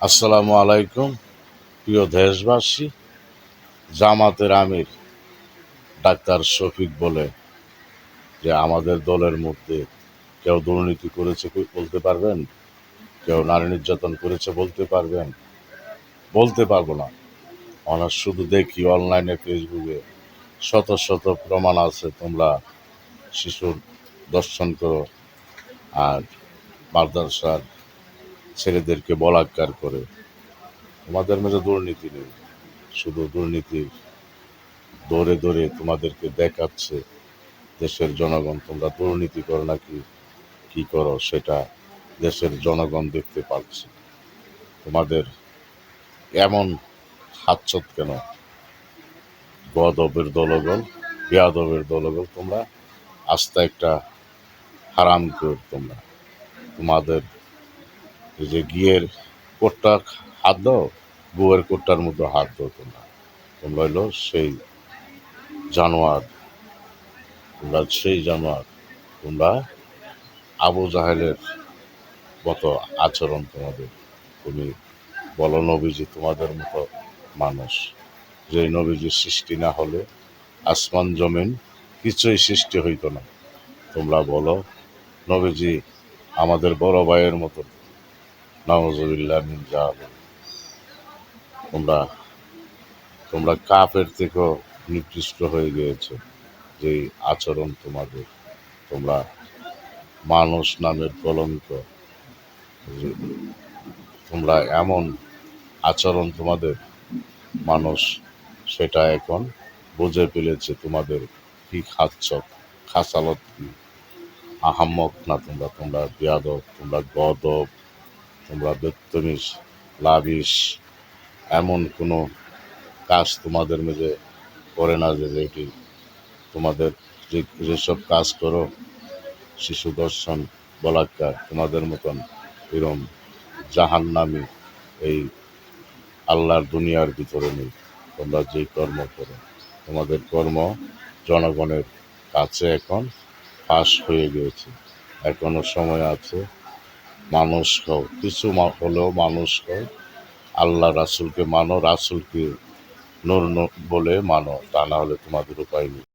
আসসালামু আলাইকুম। প্রিয় দেশবাসী, জামাতের আমির ডাক্তার শফিক বলে যে আমাদের দলের মধ্যে কেউ দুর্নীতি করেছে বলতে পারবেন? কেউ নারী নির্যাতন করেছে বলতে পারবেন? বলতে পারবো না। আমরা শুধু দেখি অনলাইনে ফেসবুকে শত শত প্রমাণ আছে। তোমরা শিশুর দর্শন করো আর মাদ্রাসার ছেলেদেরকে বলাৎকার করে। তোমাদের মধ্যে দুর্নীতি নেই, শুধু দুর্নীতির দৌড়ে দৌড়ে তোমাদেরকে দেখাচ্ছে দেশের জনগণ তোমরা দুর্নীতি করো নাকি কি করো সেটা দেশের জনগণ দেখতে পাচ্ছে। তোমাদের এমন হাতছাত কেন? গদবের দলগল, বেয়াদবের দলগল, তোমরা আস্তে একটা হারাম কর। তোমরা তোমাদের এই যে গিয়ের কোটটা হাত দাও, বউয়ের কোটটার মধ্যে হাত দাও। তোমরা তোমরা হইলো সেই জানোয়ার, তোমরা সেই জানোয়ার। তোমরা আবু জাহেলের মতো আচরণ তোমাদের। তুমি বলো নবীজি তোমাদের মতো মানুষ, যে নবীজির সৃষ্টি না হলে আসমান জমিন কিছুই সৃষ্টি হইতো না। তোমরা বলো নবীজি আমাদের বড় ভাইয়ের মতো, নাউজুবিল্লাহ মিন জালিক। তোমরা তোমরা কাফের থেকেও নিকৃষ্ট হয়ে গিয়েছে যেই আচরণ তোমাদের। তোমরা মানুষ নামের কলঙ্ক। তোমরা এমন আচরণ তোমাদের, মানুষ সেটা এখন বুঝে ফেলেছে তোমাদের কি খাচ্ছ, খাসালত কি। আহাম্মক না তোমরা, তোমরা বেয়াদব, তোমরা গদব, তোমরা বেত্তমিজ, লাবিশ। এমন কোনো কাজ তোমাদের মধ্যে করে না যে যেটি তোমাদের, যেসব কাজ করো, শিশু দর্শন, বলাৎকার, তোমাদের মতন এরম জাহান্নামী এই আল্লাহর দুনিয়ার ভিতরে নেই। তোমরা যেই কর্ম করো, তোমাদের কর্ম জনগণের কাছে এখন ফাঁস হয়ে গিয়েছে। এখনো সময় আছে, মানুষ হও, কিছু হলেও মানুষ হও। আল্লাহ রাসূলকে মানো, রাসূলকে নূর বলে মানো, তা না হলে তোমাদের উপায় নেই।